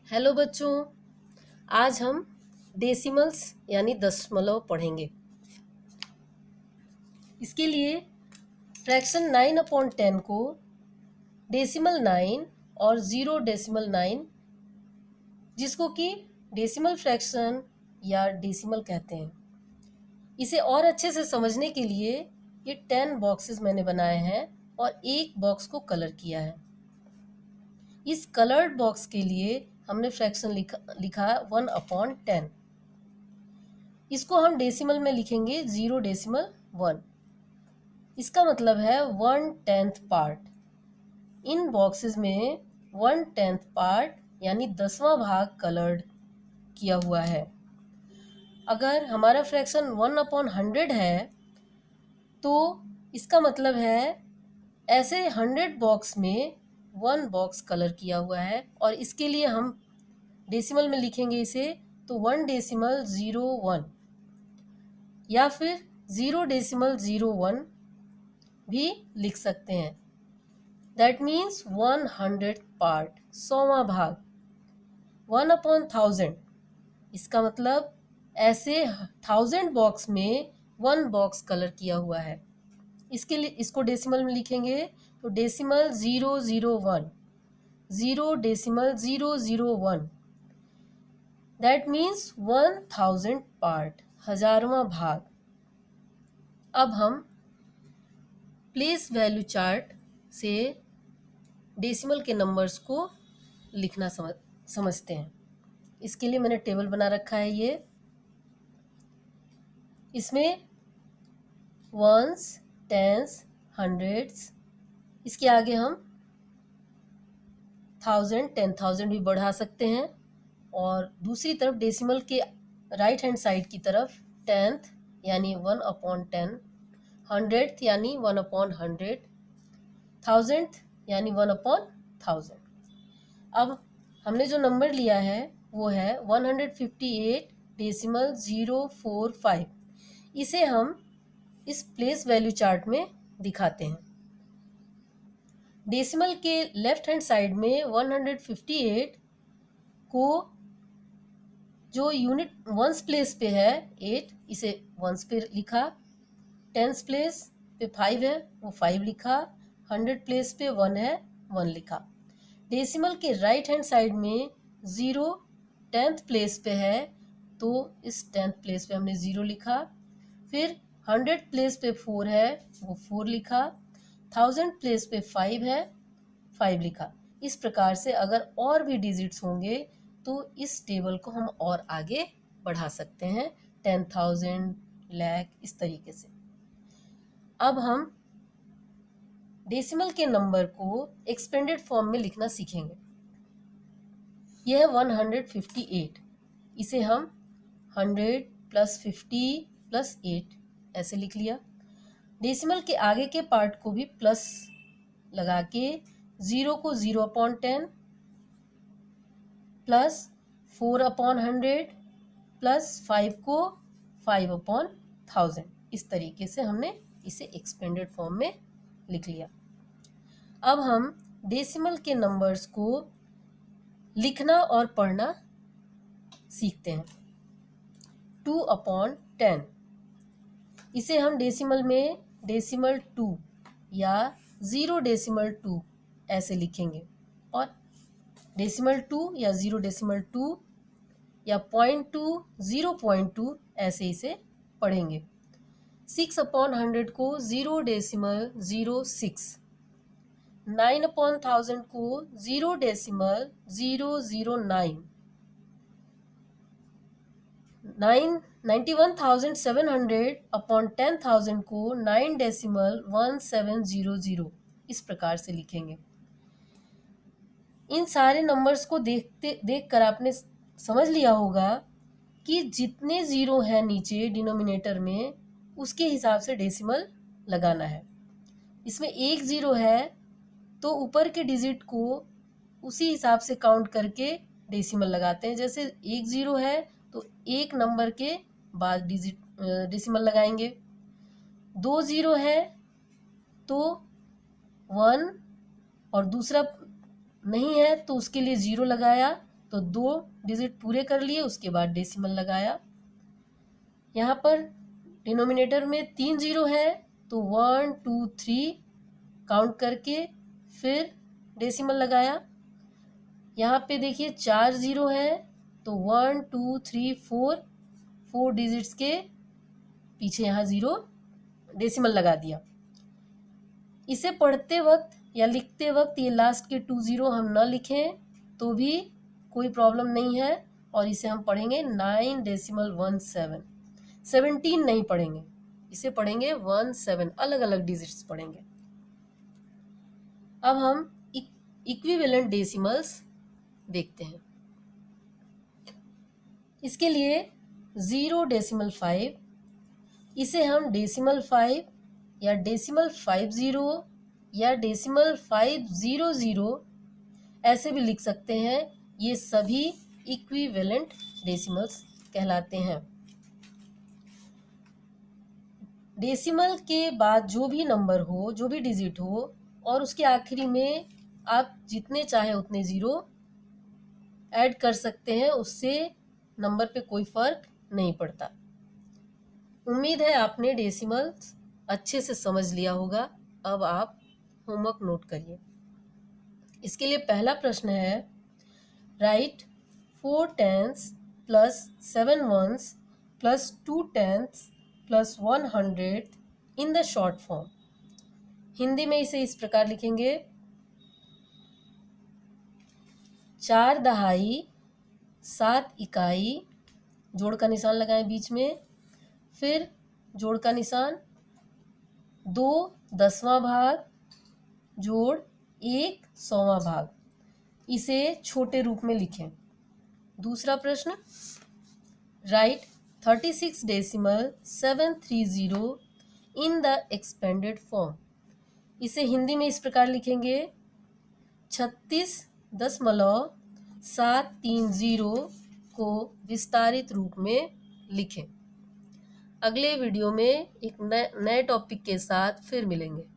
Hello बच्चों, आज हम डेसिमल्स यानी दशमलव पढ़ेंगे। इसके लिए फ्रैक्शन 9/10 को डेसिमल 9 और 0.9 जिसको कि डेसिमल फ्रैक्शन या डेसिमल कहते हैं, इसे और अच्छे से समझने के लिए ये 10 बॉक्सेस मैंने बनाए हैं और एक बॉक्स को कलर किया है। इस कलर्ड बॉक्स के लिए हमने फ्रैक्शन लिखा 1/10। इसको हम डेसिमल में लिखेंगे 0.1। इसका मतलब है 1/10 पार्ट। इन बॉक्सेस में 1/10 पार्ट यानी 10वां भाग कलर्ड किया हुआ है। अगर हमारा फ्रैक्शन 1/100 है तो इसका मतलब है ऐसे 100 बॉक्स में 1 बॉक्स कलर किया हुआ है, और इसके लिए हम डेसिमल में लिखेंगे इसे तो 1.01 या फिर 0.01 भी लिख सकते हैं। दैट मीन्स 100 पार्ट, 100वां भाग। 1/1000 इसका मतलब ऐसे 1000 बॉक्स में 1 बॉक्स कलर किया हुआ है। इसके लिए इसको डेसिमल में लिखेंगे तो डेसिमल 001, 0.001। दैट मीन्स 1000 पार्ट, 1000वां भाग। अब हम प्लेस वैल्यू चार्ट से डेसिमल के नंबर्स को लिखना समझते हैं। इसके लिए मैंने टेबल बना रखा है। इसमें वंस, टेंस, हंड्रेड्स, इसके आगे हम 1000, 10,000 भी बढ़ा सकते हैं। और दूसरी तरफ डेसिमल के राइट हैंड साइड की तरफ 10th यानी 1/10, 100th यानी 1/100, 1000th यानी 1/1000। अब हमने जो नंबर लिया है वो है 158.045। इसे हम इस प्लेस वैल्यू चार्ट में दिखाते हैं। डेसिमल के लेफ्ट हैंड साइड में 158 को जो यूनिट वंस प्लेस पे है 8, इसे वंस पे लिखा। टेंस प्लेस पे 5 है, वो 5 लिखा। 100 प्लेस पे 1 है, 1 लिखा। डेसिमल के राइट हैंड साइड में 0 10th प्लेस पे है, तो इस 10th प्लेस पे हमने 0 लिखा। फिर 100 प्लेस पे 4 है, वो 4 लिखा। 1000 प्लेस पे 5 है, 5 लिखा। इस प्रकार से अगर और भी डिजिट्स होंगे तो इस टेबल को हम और आगे बढ़ा सकते हैं, 10,000, लाख, इस तरीके से। अब हम डेसिमल के नंबर को एक्सपेंडेड फॉर्म में लिखना सीखेंगे। यह है 158। इसे हम 100 + 50 + 8 ऐसे लिख लिया। डेसिमल के आगे के पार्ट को भी प्लस लगा के 0 को 0/10 प्लस 4/100 प्लस 5 को 5/1000, इस तरीके से हमने इसे एक्सपेंडेड फॉर्म में लिख लिया। अब हम डेसिमल के नंबर्स को लिखना और पढ़ना सीखते हैं। 2/10 इसे हम डेसिमल में डेसिमल 2 या 0.2 ऐसे लिखेंगे, और डेसिमल 2 या 0.2 या 0.2, 0.2 ऐसे इसे पढ़ेंगे। 6/100 को 0.06, 9/1000 को 0.009, 91,700/10,000 को 9.1700, इस प्रकार से लिखेंगे। इन सारे नंबर्स को देखकर आपने समझ लिया होगा कि जितने ज़ीरो हैं नीचे डिनोमिनेटर में, उसके हिसाब से डेसिमल लगाना है। इसमें 1 ज़ीरो है तो ऊपर के डिजिट को उसी हिसाब से काउंट करके डेसिमल लगाते हैं। जैसे 1 ज़ीरो है तो एक नंबर के बाद डेसिमल लगाएंगे। 2 ज़ीरो है तो 1, और दूसरा नहीं है तो उसके लिए 0 लगाया तो 2 डिजिट पूरे कर लिए, उसके बाद डेसिमल लगाया। यहाँ पर डिनोमिनेटर में 3 जीरो है तो 1 2 3 काउंट करके फिर डेसिमल लगाया। यहाँ पे देखिए 4 जीरो है तो 1 2 3 4 डिजिट्स के पीछे यहाँ ज़ीरो डेसिमल लगा दिया। इसे पढ़ते वक्त या लिखते वक्त ये लास्ट के 2 जीरो हम ना लिखें तो भी कोई प्रॉब्लम नहीं है, और इसे हम पढ़ेंगे 9.17। 17 नहीं पढ़ेंगे, इसे पढ़ेंगे 17, अलग अलग डिजिट्स पढ़ेंगे। अब हम इक्विवेलेंट डेसिमल्स देखते हैं। इसके लिए 0.5, इसे हम डेसिमल 5 या डेसिमल 50 या डेसिमल 500 ऐसे भी लिख सकते हैं। ये सभी इक्विवेलेंट डेसिमल्स कहलाते हैं। डेसिमल के बाद जो भी नंबर हो, जो भी डिजिट हो, और उसके आखिरी में आप जितने चाहे उतने ज़ीरो ऐड कर सकते हैं, उससे नंबर पे कोई फ़र्क नहीं पड़ता। उम्मीद है आपने डेसिमल्स अच्छे से समझ लिया होगा। अब आप होमवर्क नोट करिए। इसके लिए पहला प्रश्न है, right 4 tens plus 7 ones plus 2 tens plus 100 in the short form. Hindi में इसे इस प्रकार लिखेंगे, 4 दहाई 7 इकाई, जोड़ का निशान लगाएं बीच में, फिर जोड़ का निशान, 2 10वां भाग जोड़ 1 100वां भाग। इसे छोटे रूप में लिखें। दूसरा प्रश्न, right 36.730 in the expanded form. इसे हिंदी में इस प्रकार लिखेंगे, 36.730 को विस्तारित रूप में लिखें। अगले वीडियो में एक नए टॉपिक के साथ फिर मिलेंगे।